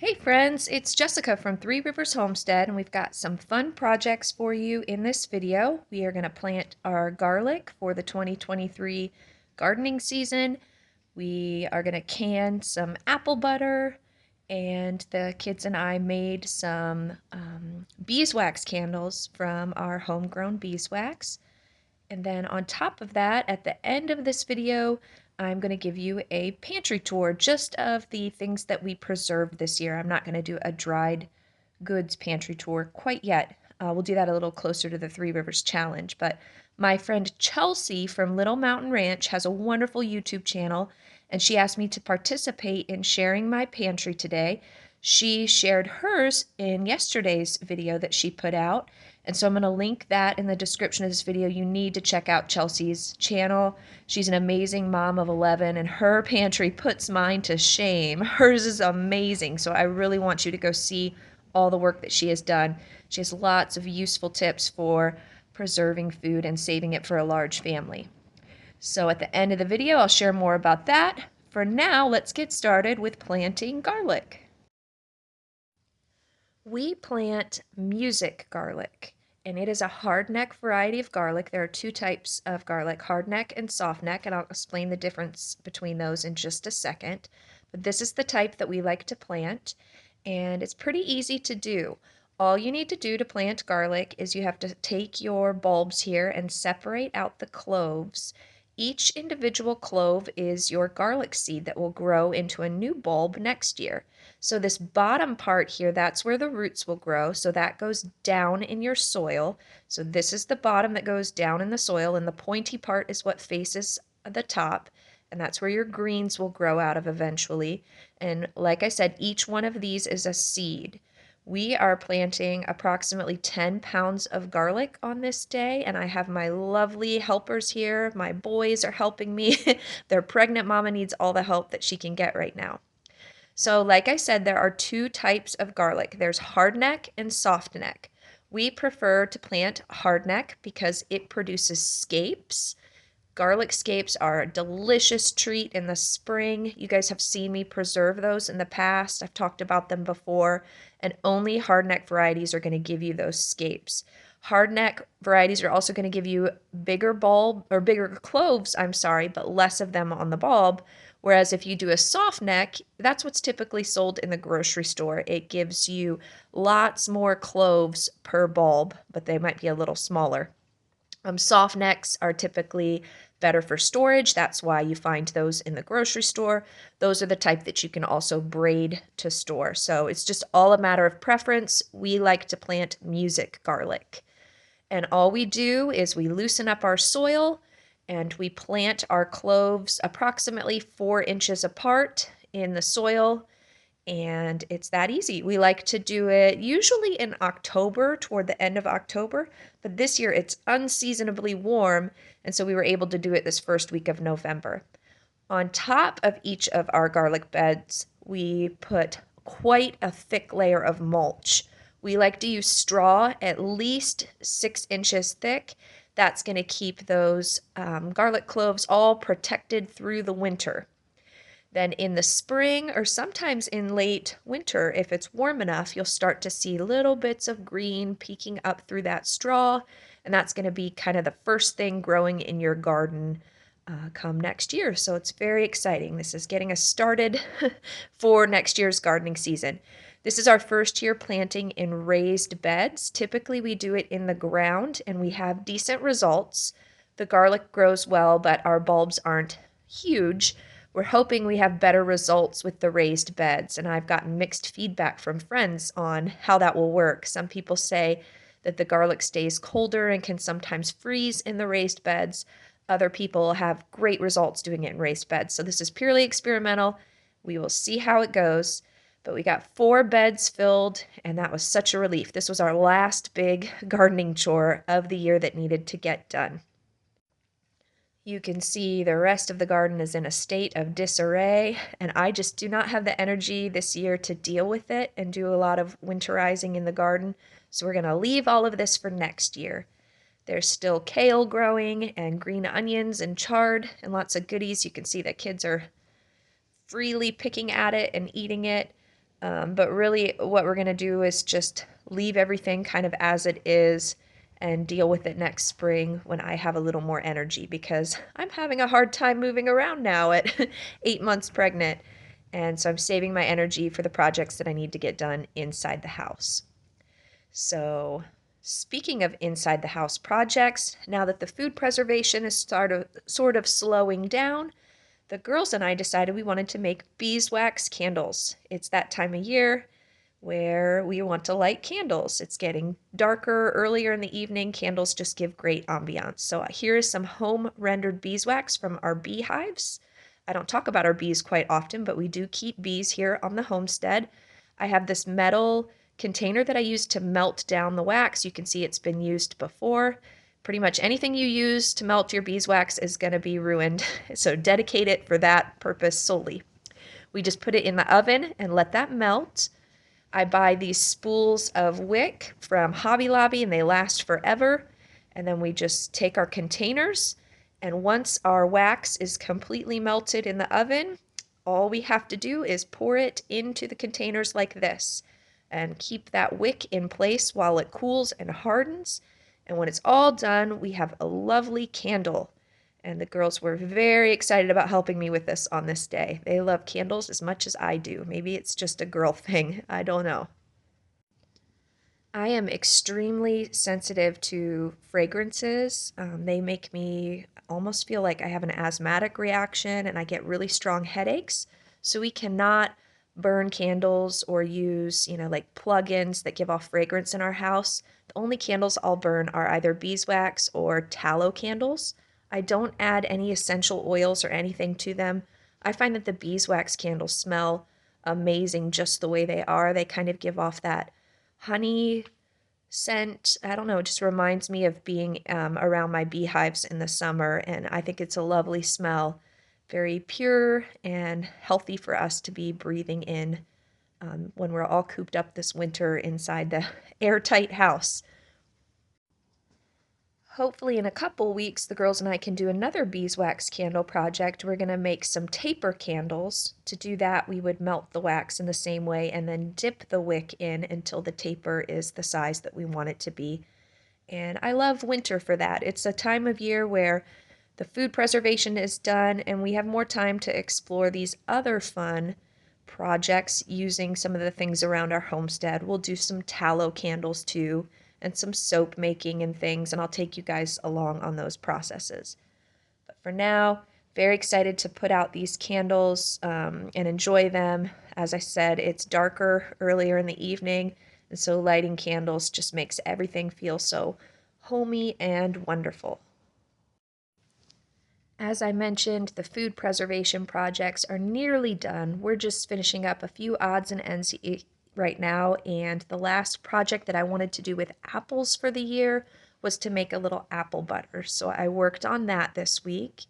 Hey friends, it's Jessica from Three Rivers Homestead, and we've got some fun projects for you in this video. We are going to plant our garlic for the 2023 gardening season. We are going to can some apple butter, and the kids and I made some beeswax candles from our homegrown beeswax. And then on top of that, at the end of this video, I'm going to give you a pantry tour just of the things that we preserved this year. I'm not going to do a dried goods pantry tour quite yet. We'll do that a little closer to the Three Rivers Challenge. But my friend Chelsea from Little Mountain Ranch has a wonderful YouTube channel, and she asked me to participate in sharing my pantry today. She shared hers in yesterday's video that she put out, and so I'm going to link that in the description of this video. You need to check out Chelsea's channel. She's an amazing mom of 11, and her pantry puts mine to shame. Hers is amazing, so I really want you to go see all the work that she has done. She has lots of useful tips for preserving food and saving it for a large family. So at the end of the video, I'll share more about that. For now, let's get started with planting garlic. We plant music garlic, and it is a hardneck variety of garlic. There are two types of garlic, hardneck and softneck, and I'll explain the difference between those in just a second. But this is the type that we like to plant, and it's pretty easy to do. All you need to do to plant garlic is you have to take your bulbs here and separate out the cloves. Each individual clove is your garlic seed that will grow into a new bulb next year. So this bottom part here, that's where the roots will grow. So that goes down in your soil. So this is the bottom that goes down in the soil, and the pointy part is what faces the top. And that's where your greens will grow out of eventually. And like I said, each one of these is a seed. We are planting approximately 10 pounds of garlic on this day, and I have my lovely helpers here. My boys are helping me. Their pregnant mama needs all the help that she can get right now. So like I said, there are two types of garlic. There's hardneck and softneck. We prefer to plant hardneck because it produces scapes. Garlic scapes are a delicious treat in the spring. You guys have seen me preserve those in the past. I've talked about them before, and only hardneck varieties are going to give you those scapes. Hardneck varieties are also going to give you bigger cloves, but less of them on the bulb. Whereas if you do a soft neck, that's what's typically sold in the grocery store. It gives you lots more cloves per bulb, but they might be a little smaller. Soft necks are typically better for storage. That's why you find those in the grocery store. Those are the type that you can also braid to store. So it's just all a matter of preference. We like to plant music garlic. And all we do is we loosen up our soil and we plant our cloves approximately 4 inches apart in the soil. And it's that easy. We like to do it usually in October, toward the end of October, but this year it's unseasonably warm, and so we were able to do it this first week of November. On top of each of our garlic beds, we put quite a thick layer of mulch. We like to use straw at least 6 inches thick. That's going to keep those garlic cloves all protected through the winter. Then in the spring or sometimes in late winter, if it's warm enough, you'll start to see little bits of green peeking up through that straw. And that's going to be kind of the first thing growing in your garden come next year. So it's very exciting. This is getting us started for next year's gardening season. This is our first year planting in raised beds. Typically we do it in the ground and we have decent results. The garlic grows well, but our bulbs aren't huge. We're hoping we have better results with the raised beds, and I've gotten mixed feedback from friends on how that will work. Some people say that the garlic stays colder and can sometimes freeze in the raised beds. Other people have great results doing it in raised beds. So this is purely experimental. We will see how it goes. But we got 4 beds filled, and that was such a relief. This was our last big gardening chore of the year that needed to get done. You can see the rest of the garden is in a state of disarray, and I just do not have the energy this year to deal with it and do a lot of winterizing in the garden, so we're going to leave all of this for next year. There's still kale growing and green onions and chard and lots of goodies. You can see that kids are freely picking at it and eating it. But really, what we're going to do is just leave everything kind of as it is and deal with it next spring when I have a little more energy because I'm having a hard time moving around now at 8 months pregnant. And so I'm saving my energy for the projects that I need to get done inside the house. So, speaking of inside the house projects, now that the food preservation is sort of slowing down, the girls and I decided we wanted to make beeswax candles. It's that time of year where we want to light candles. It's getting darker earlier in the evening. Candles just give great ambiance. So here is some home rendered beeswax from our beehives. I don't talk about our bees quite often, but we do keep bees here on the homestead. I have this metal container that I use to melt down the wax. You can see it's been used before. Pretty much anything you use to melt your beeswax is going to be ruined. So dedicate it for that purpose solely. We just put it in the oven and let that melt. I buy these spools of wick from Hobby Lobby and they last forever. And then we just take our containers, and once our wax is completely melted in the oven, all we have to do is pour it into the containers like this and keep that wick in place while it cools and hardens. And when it's all done, we have a lovely candle. And the girls were very excited about helping me with this on this day. They love candles as much as I do. Maybe it's just a girl thing. I don't know. I am extremely sensitive to fragrances. They make me almost feel like I have an asthmatic reaction and I get really strong headaches. So we cannot burn candles or use, like plug-ins that give off fragrance in our house. The only candles I'll burn are either beeswax or tallow candles. I don't add any essential oils or anything to them. I find that the beeswax candles smell amazing just the way they are. They kind of give off that honey scent. I don't know, it just reminds me of being around my beehives in the summer, and I think it's a lovely smell. Very pure and healthy for us to be breathing in when we're all cooped up this winter inside the airtight house. Hopefully, in a couple weeks, the girls and I can do another beeswax candle project. We're going to make some taper candles. To do that, we would melt the wax in the same way and then dip the wick in until the taper is the size that we want it to be. And I love winter for that. It's a time of year where the food preservation is done and we have more time to explore these other fun projects using some of the things around our homestead. We'll do some tallow candles too and some soap making and things, and I'll take you guys along on those processes. But for now, very excited to put out these candles and enjoy them. As I said, it's darker earlier in the evening, and so lighting candles just makes everything feel so homey and wonderful. As I mentioned, the food preservation projects are nearly done. We're just finishing up a few odds and ends right now, and the last project that I wanted to do with apples for the year was to make a little apple butter. So I worked on that this week,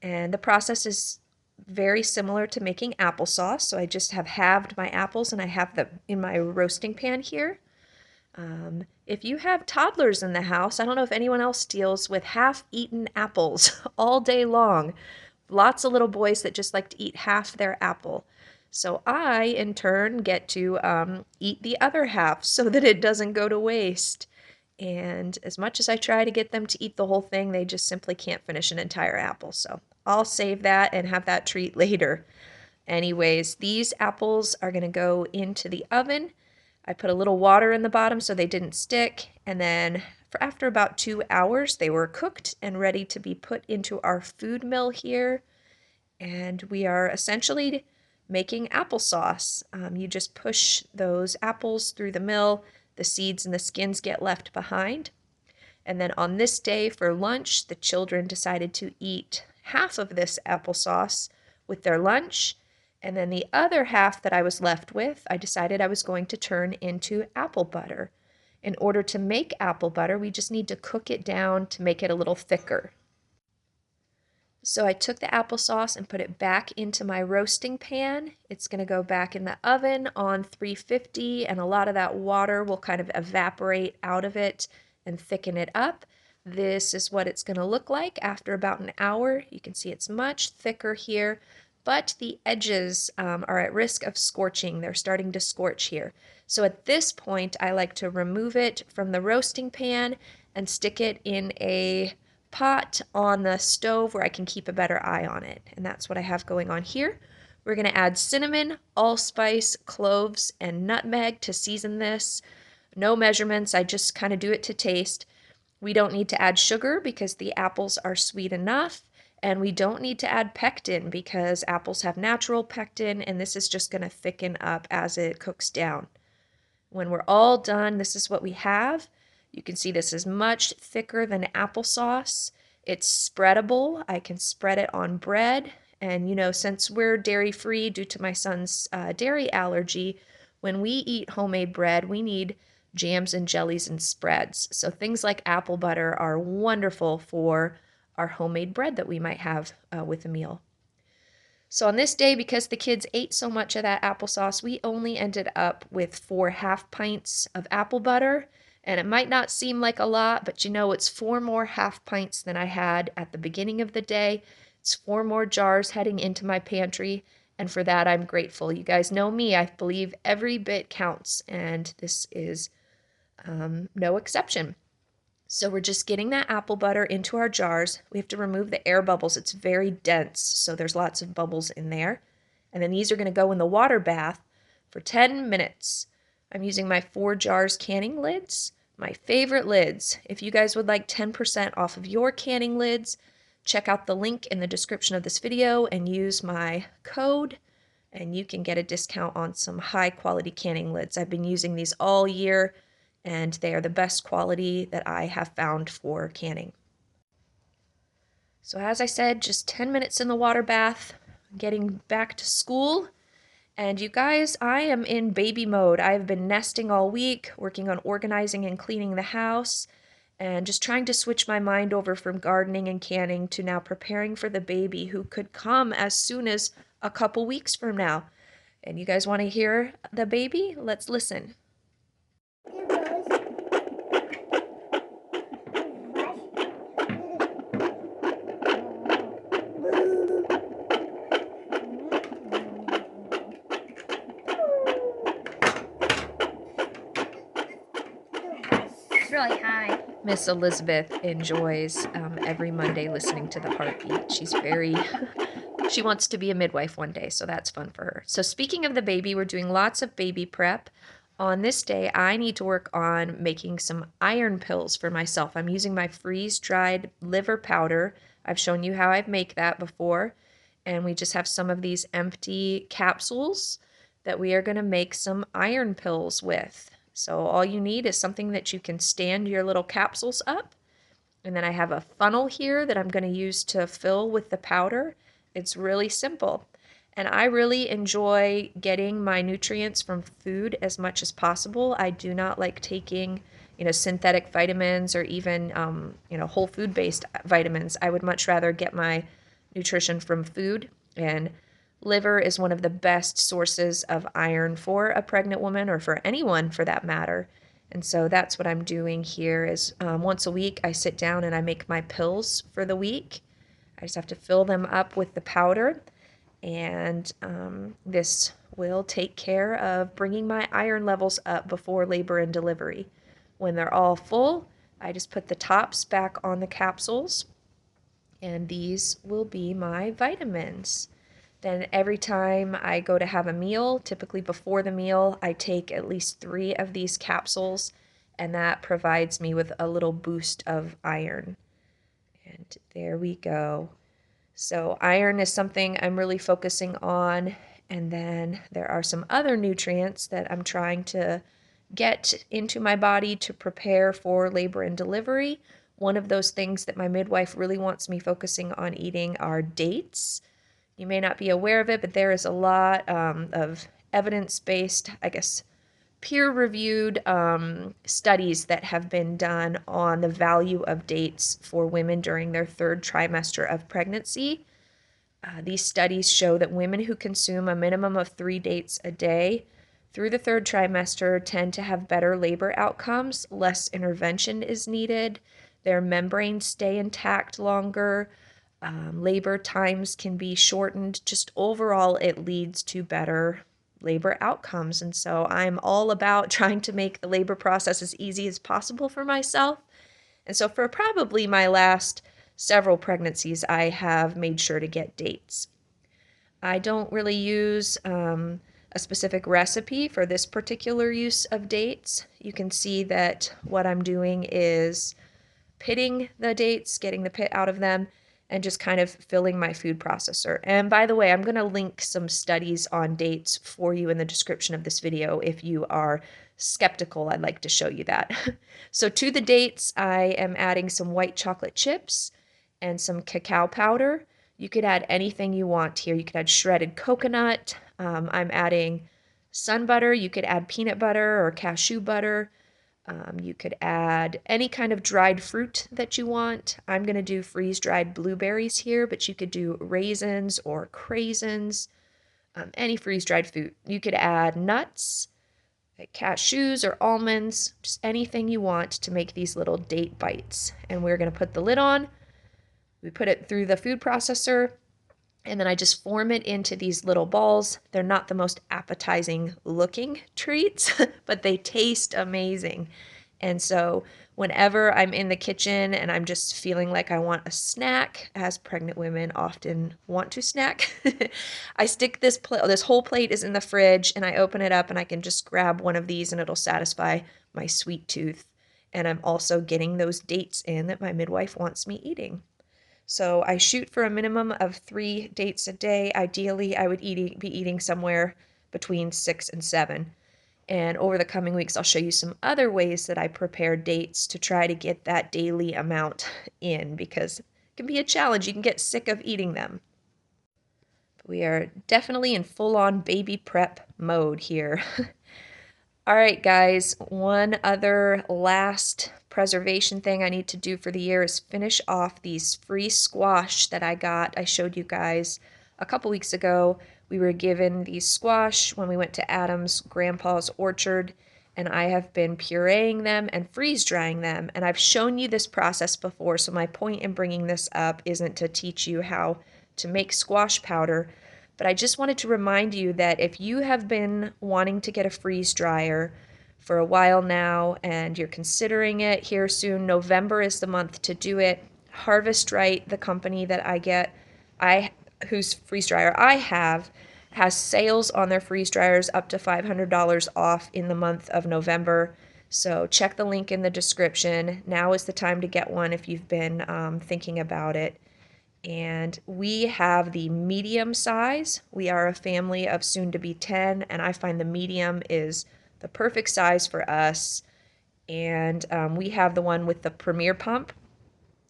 and the process is very similar to making applesauce. So I just have halved my apples and I have them in my roasting pan here. If you have toddlers in the house, I don't know if anyone else deals with half-eaten apples all day long. Lots of little boys that just like to eat half their apple. So I, in turn, get to eat the other half so that it doesn't go to waste. And as much as I try to get them to eat the whole thing, they just simply can't finish an entire apple. So I'll save that and have that treat later. Anyways, these apples are going to go into the oven. I put a little water in the bottom so they didn't stick, and then after about 2 hours, they were cooked and ready to be put into our food mill here. And we are essentially making applesauce. You just push those apples through the mill, the seeds and the skins get left behind. And then on this day for lunch, the children decided to eat half of this applesauce with their lunch. And then the other half that I was left with, I decided I was going to turn into apple butter. In order to make apple butter, we just need to cook it down to make it a little thicker. So I took the applesauce and put it back into my roasting pan. It's going to go back in the oven on 350, and a lot of that water will kind of evaporate out of it and thicken it up. This is what it's going to look like after about an hour. You can see it's much thicker here. but the edges are at risk of scorching. They're starting to scorch here. So at this point, I like to remove it from the roasting pan and stick it in a pot on the stove where I can keep a better eye on it. And that's what I have going on here. We're going to add cinnamon, allspice, cloves, and nutmeg to season this. No measurements, I just kind of do it to taste. We don't need to add sugar because the apples are sweet enough, and we don't need to add pectin because apples have natural pectin, and this is just going to thicken up as it cooks down. When we're all done, this is what we have. You can see this is much thicker than applesauce. It's spreadable. I can spread it on bread. And, you know, since we're dairy-free due to my son's dairy allergy, when we eat homemade bread, we need jams and jellies and spreads. So things like apple butter are wonderful for our homemade bread that we might have with a meal. So on this day, because the kids ate so much of that applesauce, we only ended up with 4 half pints of apple butter. And it might not seem like a lot, but you know, it's 4 more half pints than I had at the beginning of the day. It's 4 more jars heading into my pantry. And for that, I'm grateful. You guys know me. I believe every bit counts. And this is no exception. So we're just getting that apple butter into our jars. We have to remove the air bubbles. It's very dense, so there's lots of bubbles in there. And then these are going to go in the water bath for 10 minutes. I'm using my 4 jars canning lids, my favorite lids. If you guys would like 10% off of your canning lids, check out the link in the description of this video and use my code, and you can get a discount on some high quality canning lids. I've been using these all year, and they are the best quality that I have found for canning. So as I said, just 10 minutes in the water bath, getting back to school. And you guys, I am in baby mode. I've been nesting all week, working on organizing and cleaning the house, and just trying to switch my mind over from gardening and canning to now preparing for the baby who could come as soon as a couple weeks from now. And you guys want to hear the baby? Let's listen. Really high. Miss Elizabeth enjoys every Monday listening to the heartbeat. She's very, she wants to be a midwife one day, so that's fun for her. So speaking of the baby, we're doing lots of baby prep. On this day, I need to work on making some iron pills for myself. I'm using my freeze-dried liver powder. I've shown you how I make that before. And we just have some of these empty capsules that we are going to make some iron pills with. So all you need is something that you can stand your little capsules up. And then I have a funnel here that I'm going to use to fill with the powder. It's really simple. And I really enjoy getting my nutrients from food as much as possible. I do not like taking, synthetic vitamins or even, whole food-based vitamins. I would much rather get my nutrition from food. And liver is one of the best sources of iron for a pregnant woman, or for anyone for that matter. And so that's what I'm doing here is once a week I sit down and I make my pills for the week. I just have to fill them up with the powder, and this will take care of bringing my iron levels up before labor and delivery. When they're all full, I just put the tops back on the capsules, and these will be my vitamins. Then every time I go to have a meal, typically before the meal, I take at least 3 of these capsules, and that provides me with a little boost of iron. And there we go. So iron is something I'm really focusing on, and then there are some other nutrients that I'm trying to get into my body to prepare for labor and delivery. One of those things that my midwife really wants me focusing on eating are dates. You may not be aware of it, but there is a lot of evidence-based, peer-reviewed studies that have been done on the value of dates for women during their 3rd trimester of pregnancy. These studies show that women who consume a minimum of 3 dates a day through the 3rd trimester tend to have better labor outcomes, less intervention is needed, their membranes stay intact longer, Labor times can be shortened. Just overall, it leads to better labor outcomes. And so I'm all about trying to make the labor process as easy as possible for myself. And so for probably my last several pregnancies, I have made sure to get dates. I don't really use a specific recipe for this particular use of dates. You can see that what I'm doing is pitting the dates, getting the pit out of them, and just kind of filling my food processor. And by the way, I'm going to link some studies on dates for you in the description of this video if you are skeptical. I'd like to show you that. So to the dates, I am adding some white chocolate chips and some cacao powder. You could add anything you want here. You could add shredded coconut. I'm adding sun butter. You could add peanut butter or cashew butter. You could add any kind of dried fruit that you want. I'm going to do freeze-dried blueberries here, but you could do raisins or craisins, any freeze-dried fruit. You could add nuts, like cashews or almonds, just anything you want to make these little date bites. And we're going to put the lid on. We put it through the food processor, and then I just form it into these little balls. They're not the most appetizing looking treats, but they taste amazing. And so whenever I'm in the kitchen and I'm just feeling like I want a snack, as pregnant women often want to snack, I stick this whole plate is in the fridge, and I open it up and I can just grab one of these and it'll satisfy my sweet tooth. And I'm also getting those dates in that my midwife wants me eating. So I shoot for a minimum of 3 dates a day. Ideally, I would be eating somewhere between 6 and 7. And over the coming weeks, I'll show you some other ways that I prepare dates to try to get that daily amount in, because it can be a challenge. You can get sick of eating them. But we are definitely in full-on baby prep mode here. All right, guys, one other last preservation thing I need to do for the year is finish off these free squash that I got. I showed you guys a couple weeks ago. We were given these squash when we went to Adam's grandpa's orchard, and I have been pureeing them and freeze drying them. And I've shown you this process before, so my point in bringing this up isn't to teach you how to make squash powder, but I just wanted to remind you that if you have been wanting to get a freeze dryer for a while now and you're considering it here soon, November is the month to do it. Harvest Right, the company that whose freeze dryer I have, has sales on their freeze dryers up to $500 off in the month of November. So check the link in the description. Now is the time to get one if you've been thinking about it. And we have the medium size. We are a family of soon to be 10, and I find the medium is the perfect size for us. And we have the one with the Premier pump,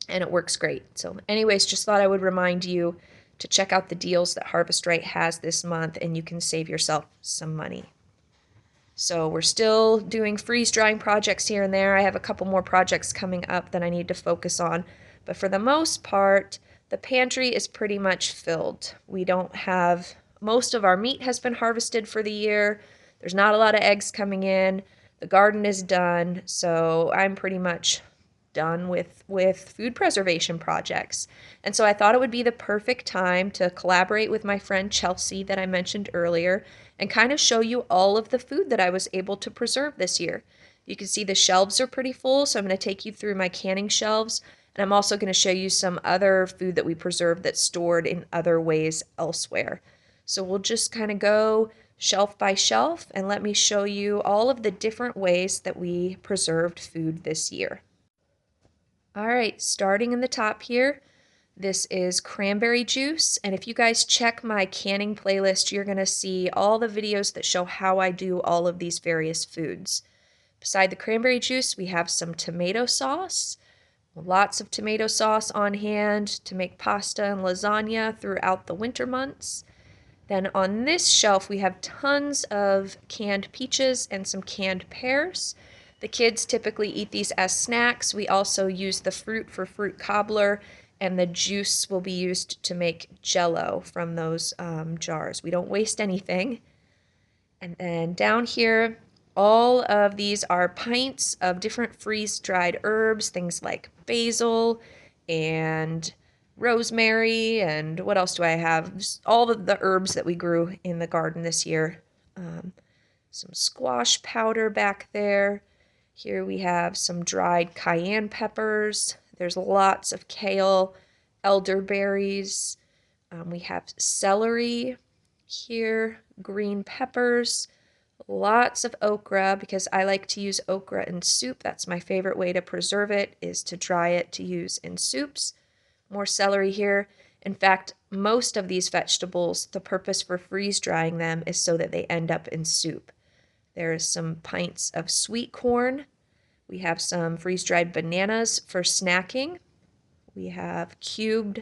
and it works great. So anyways, just thought I would remind you to check out the deals that Harvest Right has this month, and you can save yourself some money. So we're still doing freeze drying projects here and there. I have a couple more projects coming up that I need to focus on, but for the most part, the pantry is pretty much filled. We don't have, most of our meat has been harvested for the year. There's not a lot of eggs coming in. The garden is done, so I'm pretty much done with food preservation projects. And so I thought it would be the perfect time to collaborate with my friend Chelsea that I mentioned earlier and kind of show you all of the food that I was able to preserve this year. You can see the shelves are pretty full, so I'm going to take you through my canning shelves. And I'm also going to show you some other food that we preserve that's stored in other ways elsewhere. So we'll just kind of go shelf by shelf and let me show you all of the different ways that we preserved food this year. All right, starting in the top here, this is cranberry juice. And if you guys check my canning playlist, you're going to see all the videos that show how I do all of these various foods. Beside the cranberry juice, we have some tomato sauce. Lots of tomato sauce on hand to make pasta and lasagna throughout the winter months. Then on this shelf, we have tons of canned peaches and some canned pears. The kids typically eat these as snacks. We also use the fruit for fruit cobbler, and the juice will be used to make Jell-O from those jars. We don't waste anything. And then down here, all of these are pints of different freeze-dried herbs, things like basil and rosemary, and what else do I have? Just all of the herbs that we grew in the garden this year. Some squash powder back there. Here we have some dried cayenne peppers. There's lots of kale, elderberries. We have celery here, green peppers, lots of okra because I like to use okra in soup. That's my favorite way to preserve it, is to dry it to use in soups. More celery here. In fact, most of these vegetables, the purpose for freeze drying them is so that they end up in soup. There is some pints of sweet corn. We have some freeze-dried bananas for snacking. We have cubed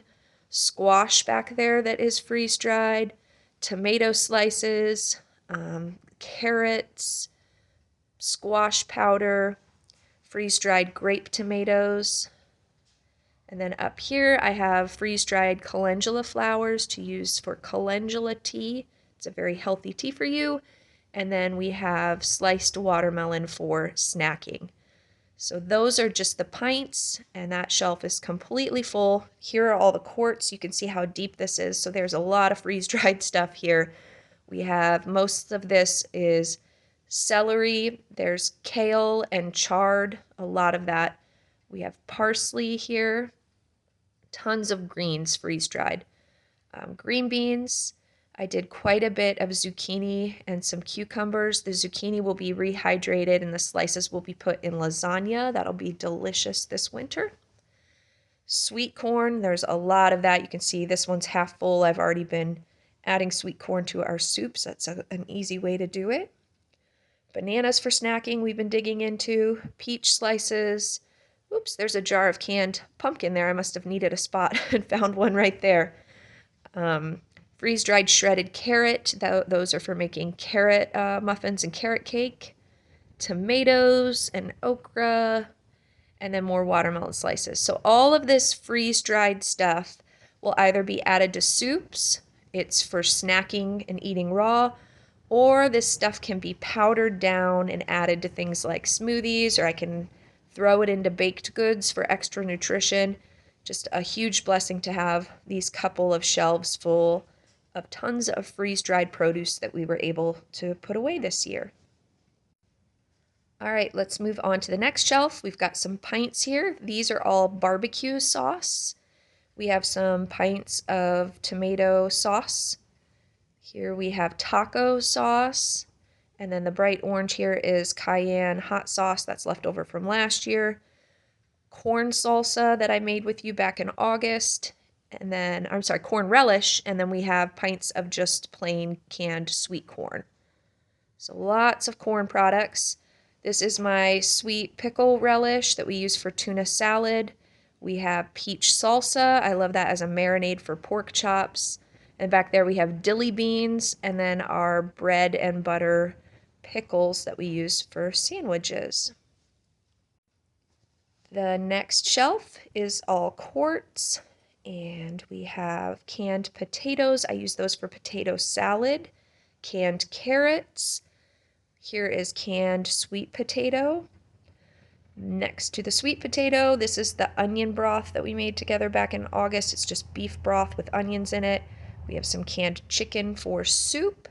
squash back there that is freeze-dried, tomato slices, carrots, squash powder, freeze-dried grape tomatoes. And then up here I have freeze-dried calendula flowers to use for calendula tea. It's a very healthy tea for you. And then we have sliced watermelon for snacking. So those are just the pints, and that shelf is completely full. Here are all the quarts. You can see how deep this is. So there's a lot of freeze-dried stuff here. We have, most of this is celery. There's kale and chard, a lot of that. We have parsley here. Tons of greens freeze-dried. Green beans. I did quite a bit of zucchini and some cucumbers. The zucchini will be rehydrated and the slices will be put in lasagna. That'll be delicious this winter. Sweet corn, there's a lot of that. You can see this one's half full. I've already been adding sweet corn to our soups. That's an easy way to do it. Bananas for snacking we've been digging into. Peach slices. Oops, there's a jar of canned pumpkin there. I must have needed a spot and found one right there. Freeze-dried shredded carrot. Those are for making carrot muffins and carrot cake. Tomatoes and okra. And then more watermelon slices. So all of this freeze-dried stuff will either be added to soups, it's for snacking and eating raw, or this stuff can be powdered down and added to things like smoothies, or I can throw it into baked goods for extra nutrition. Just a huge blessing to have these couple of shelves full of tons of freeze-dried produce that we were able to put away this year. All right, let's move on to the next shelf. We've got some pints here. These are all barbecue sauce. We have some pints of tomato sauce. Here we have taco sauce. And then the bright orange here is cayenne hot sauce that's left over from last year. Corn salsa that I made with you back in August. And then, I'm sorry, corn relish. And then we have pints of just plain canned sweet corn. So lots of corn products. This is my sweet pickle relish that we use for tuna salad. We have peach salsa. I love that as a marinade for pork chops. And back there we have dilly beans and then our bread and butter pickles that we use for sandwiches. The next shelf is all quarts, and we have canned potatoes. I use those for potato salad. Canned carrots. Here is canned sweet potato. Next to the sweet potato, this is the onion broth that we made together back in August. It's just beef broth with onions in it. We have some canned chicken for soup.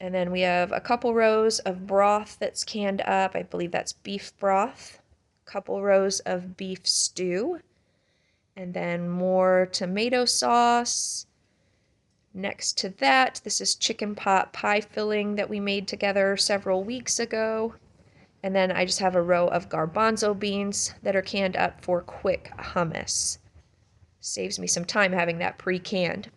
And then we have a couple rows of broth that's canned up. I believe that's beef broth. A couple rows of beef stew. And then more tomato sauce. Next to that, this is chicken pot pie filling that we made together several weeks ago. And then I just have a row of garbanzo beans that are canned up for quick hummus. Saves me some time having that pre-canned.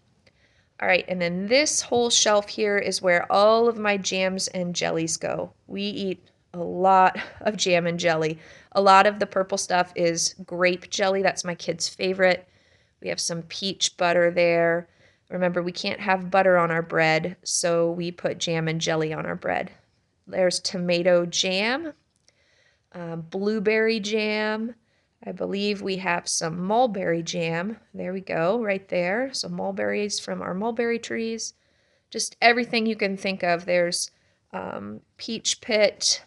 All right, and then this whole shelf here is where all of my jams and jellies go. We eat a lot of jam and jelly. A lot of the purple stuff is grape jelly. That's my kid's favorite. We have some peach butter there. Remember, we can't have butter on our bread, so we put jam and jelly on our bread. There's tomato jam, blueberry jam. I believe we have some mulberry jam. There we go, right there. So mulberries from our mulberry trees. Just everything you can think of. There's peach pit.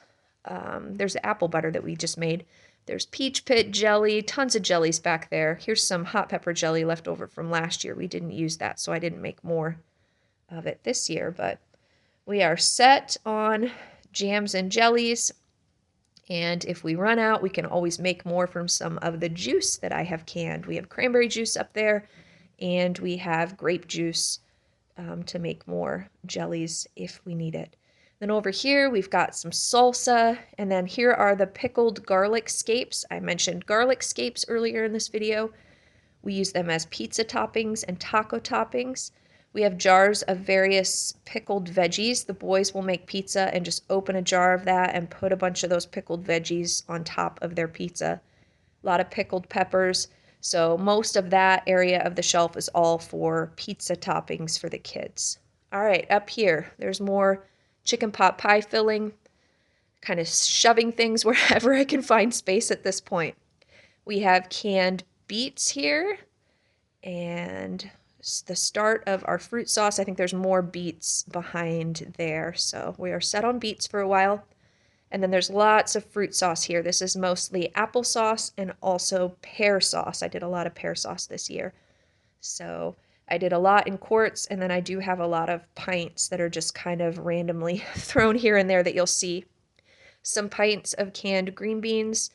There's apple butter that we just made. There's peach pit jelly, tons of jellies back there. Here's some hot pepper jelly left over from last year. We didn't use that, so I didn't make more of it this year, but we are set on jams and jellies. And if we run out, we can always make more from some of the juice that I have canned. We have cranberry juice up there, and we have grape juice to make more jellies if we need it. Then over here, we've got some salsa, and then here are the pickled garlic scapes. I mentioned garlic scapes earlier in this video. We use them as pizza toppings and taco toppings. We have jars of various pickled veggies. The boys will make pizza and just open a jar of that and put a bunch of those pickled veggies on top of their pizza. A lot of pickled peppers. So most of that area of the shelf is all for pizza toppings for the kids. All right, up here, there's more chicken pot pie filling, kind of shoving things wherever I can find space at this point. We have canned beets here, and the start of our fruit sauce. I think there's more beets behind there, so we are set on beets for a while. And then there's lots of fruit sauce here. This is mostly applesauce and also pear sauce. I did a lot of pear sauce this year. So I did a lot in quarts, and then I do have a lot of pints that are just kind of randomly thrown here and there that you'll see. Some pints of canned green beans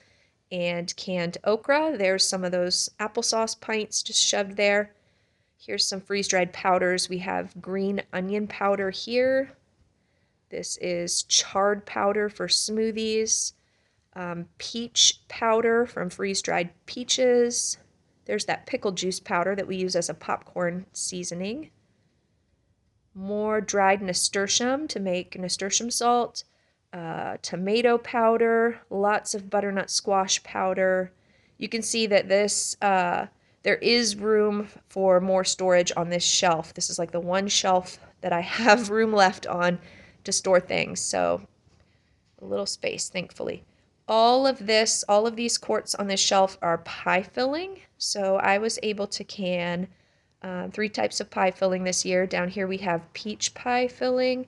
and canned okra. There's some of those applesauce pints just shoved there. Here's some freeze-dried powders. We have green onion powder here. This is chard powder for smoothies. Peach powder from freeze-dried peaches. There's that pickle juice powder that we use as a popcorn seasoning. More dried nasturtium to make nasturtium salt. Tomato powder. Lots of butternut squash powder. You can see that this... there is room for more storage on this shelf. This is like the one shelf that I have room left on to store things, so a little space, thankfully. All of these quarts on this shelf are pie filling, so I was able to can 3 types of pie filling this year. Down here we have peach pie filling,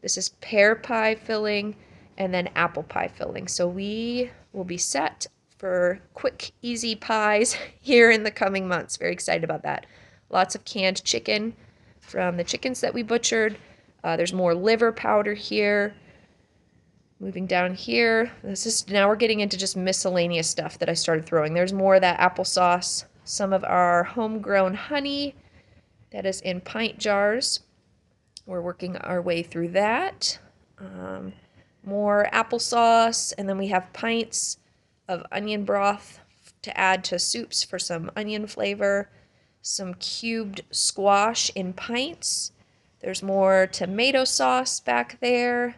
this is pear pie filling, and then apple pie filling. So we will be set for quick, easy pies here in the coming months. Very excited about that. Lots of canned chicken from the chickens that we butchered. There's more liver powder here. Moving down here, now we're getting into just miscellaneous stuff that I started throwing. There's more of that applesauce, some of our homegrown honey that is in pint jars. We're working our way through that. More applesauce, and then we have pints of onion broth to add to soups for some onion flavor. Some cubed squash in pints. There's more tomato sauce back there.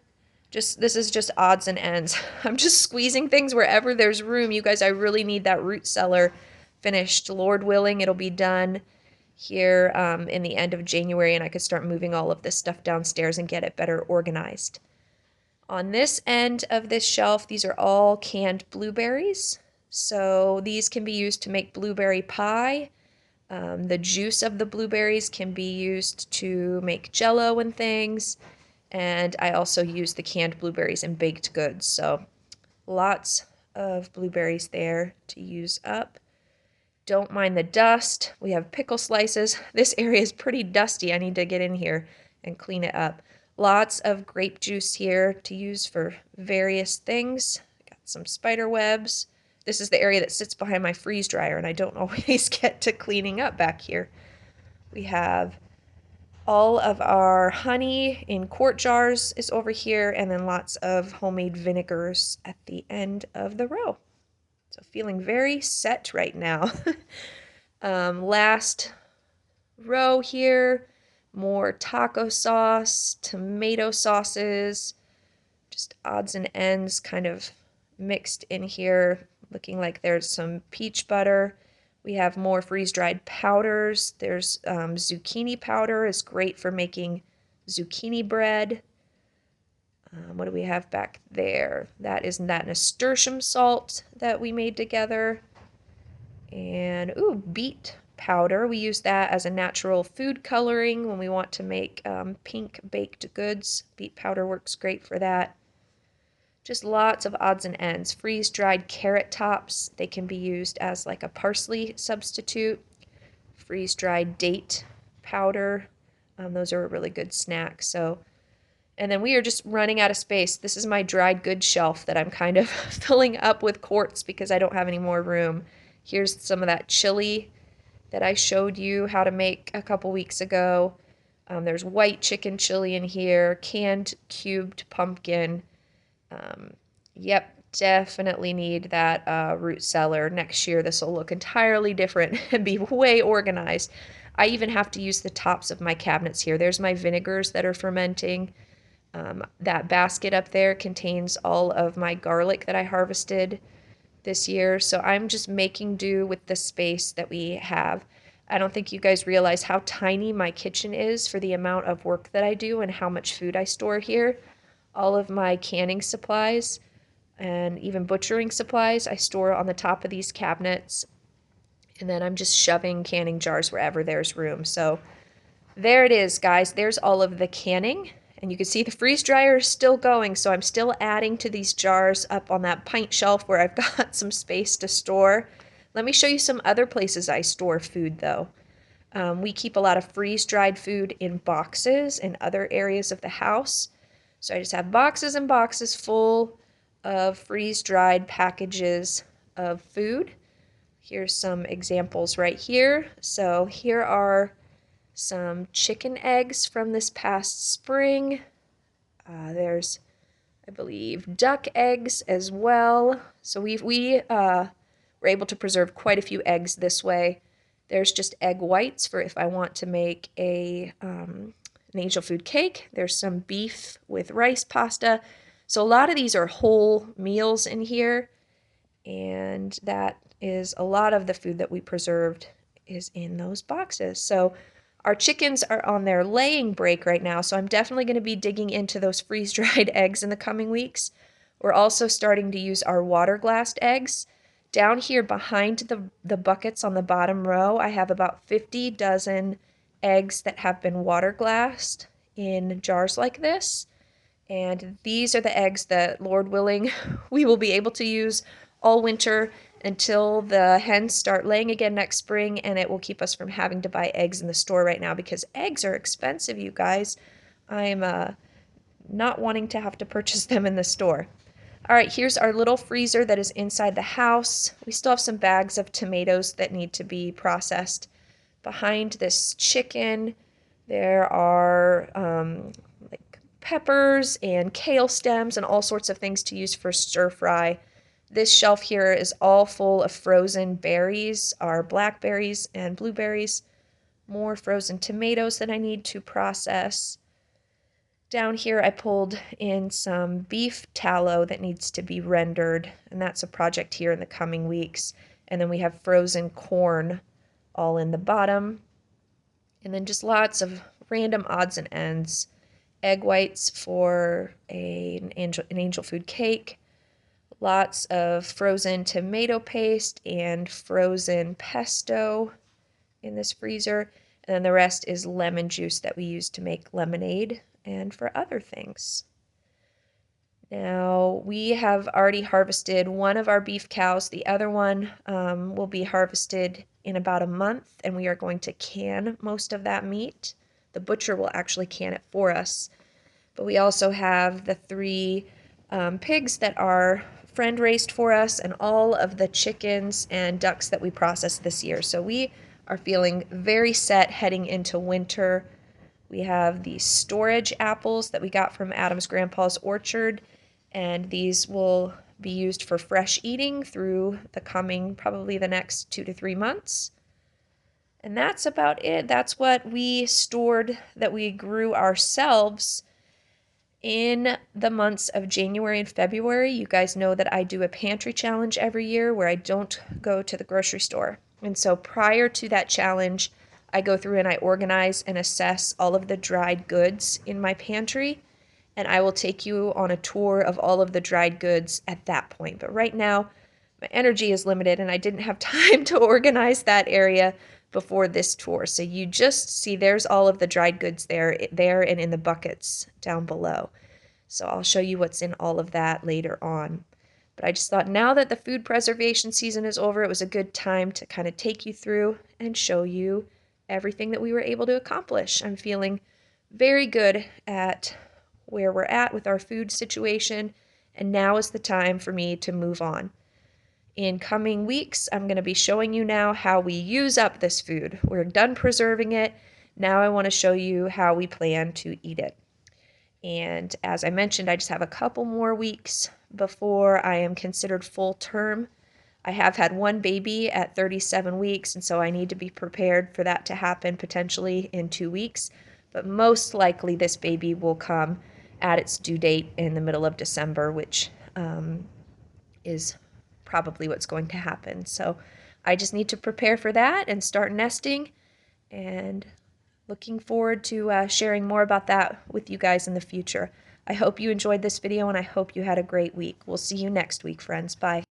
This is just odds and ends. I'm just squeezing things wherever there's room. You guys, I really need that root cellar finished. Lord willing, it'll be done here in the end of January, and I could start moving all of this stuff downstairs and get it better organized. On this end of this shelf, these are all canned blueberries. So these can be used to make blueberry pie. The juice of the blueberries can be used to make jello and things. And I also use the canned blueberries in baked goods. So lots of blueberries there to use up. Don't mind the dust. We have pickle slices. This area is pretty dusty. I need to get in here and clean it up. Lots of grape juice here to use for various things. Got some spider webs. This is the area that sits behind my freeze dryer, and I don't always get to cleaning up back here. We have all of our honey in quart jars is over here, and then lots of homemade vinegars at the end of the row. So feeling very set right now. Last row here. More taco sauce, tomato sauces, just odds and ends kind of mixed in here, looking like there's some peach butter. We have more freeze-dried powders. There's zucchini powder, is great for making zucchini bread. What do we have back there? That is that nasturtium salt that we made together. And, ooh, beet powder. We use that as a natural food coloring when we want to make pink baked goods. Beet powder works great for that. Just lots of odds and ends. Freeze-dried carrot tops. They can be used as like a parsley substitute. Freeze-dried date powder. Those are a really good snack. So, and then we are just running out of space. This is my dried goods shelf that I'm kind of filling up with quarts because I don't have any more room. Here's some of that chili that I showed you how to make a couple weeks ago. There's white chicken chili in here, canned cubed pumpkin. Yep, definitely need that root cellar. Next year, this will look entirely different and be way organized. I even have to use the tops of my cabinets here. There's my vinegars that are fermenting. That basket up there contains all of my garlic that I harvested this year. So I'm just making do with the space that we have. I don't think you guys realize how tiny my kitchen is for the amount of work that I do and how much food I store here. All of my canning supplies and even butchering supplies I store on the top of these cabinets. And then I'm just shoving canning jars wherever there's room. So there it is, guys. There's all of the canning. And you can see the freeze dryer is still going, so I'm still adding to these jars up on that pint shelf where I've got some space to store. Let me show you some other places I store food, though. We keep a lot of freeze-dried food in boxes in other areas of the house. So I just have boxes and boxes full of freeze-dried packages of food. Here's some examples right here. So here are some chicken eggs from this past spring. There's, I believe, duck eggs as well. So we were able to preserve quite a few eggs this way. There's just egg whites for if I want to make an angel food cake. There's some beef with rice pasta. So a lot of these are whole meals in here, and that is a lot of the food that we preserved is in those boxes. So our chickens are on their laying break right now, so I'm definitely going to be digging into those freeze-dried eggs in the coming weeks. We're also starting to use our water-glassed eggs. Down here behind the buckets on the bottom row, I have about 50 dozen eggs that have been water-glassed in jars like this. And these are the eggs that, Lord willing, we will be able to use all winter until the hens start laying again next spring, and it will keep us from having to buy eggs in the store right now because eggs are expensive, you guys. I'm not wanting to have to purchase them in the store. All right, here's our little freezer that is inside the house. We still have some bags of tomatoes that need to be processed. Behind this chicken, there are like peppers and kale stems and all sorts of things to use for stir fry. This shelf here is all full of frozen berries, our blackberries and blueberries. More frozen tomatoes that I need to process. Down here I pulled in some beef tallow that needs to be rendered, and that's a project here in the coming weeks. And then we have frozen corn all in the bottom. And then just lots of random odds and ends. Egg whites for an angel food cake. Lots of frozen tomato paste and frozen pesto in this freezer. And then the rest is lemon juice that we use to make lemonade and for other things. Now, we have already harvested one of our beef cows. The other one will be harvested in about a month, and we are going to can most of that meat. The butcher will actually can it for us. But we also have the 3 pigs that are friend raised for us and all of the chickens and ducks that we processed this year. So we are feeling very set heading into winter. We have these storage apples that we got from Adam's grandpa's orchard, and these will be used for fresh eating through the coming, probably the next 2 to 3 months. And that's about it. That's what we stored that we grew ourselves in the months of January and February. You guys know that I do a pantry challenge every year where I don't go to the grocery store. And so prior to that challenge, I go through and I organize and assess all of the dried goods in my pantry. And I will take you on a tour of all of the dried goods at that point. But right now, my energy is limited and I didn't have time to organize that area before this tour. So you just see there's all of the dried goods there and in the buckets down below. So I'll show you what's in all of that later on. But I just thought now that the food preservation season is over, it was a good time to kind of take you through and show you everything that we were able to accomplish. I'm feeling very good at where we're at with our food situation, and now is the time for me to move on. In coming weeks, I'm going to be showing you now how we use up this food. We're done preserving it. Now I want to show you how we plan to eat it. And as I mentioned, I just have a couple more weeks before I am considered full term. I have had one baby at 37 weeks, and so I need to be prepared for that to happen potentially in 2 weeks. But most likely, this baby will come at its due date in the middle of December, which is probably what's going to happen. So I just need to prepare for that and start nesting, and looking forward to sharing more about that with you guys in the future. I hope you enjoyed this video, and I hope you had a great week. We'll see you next week, friends. Bye.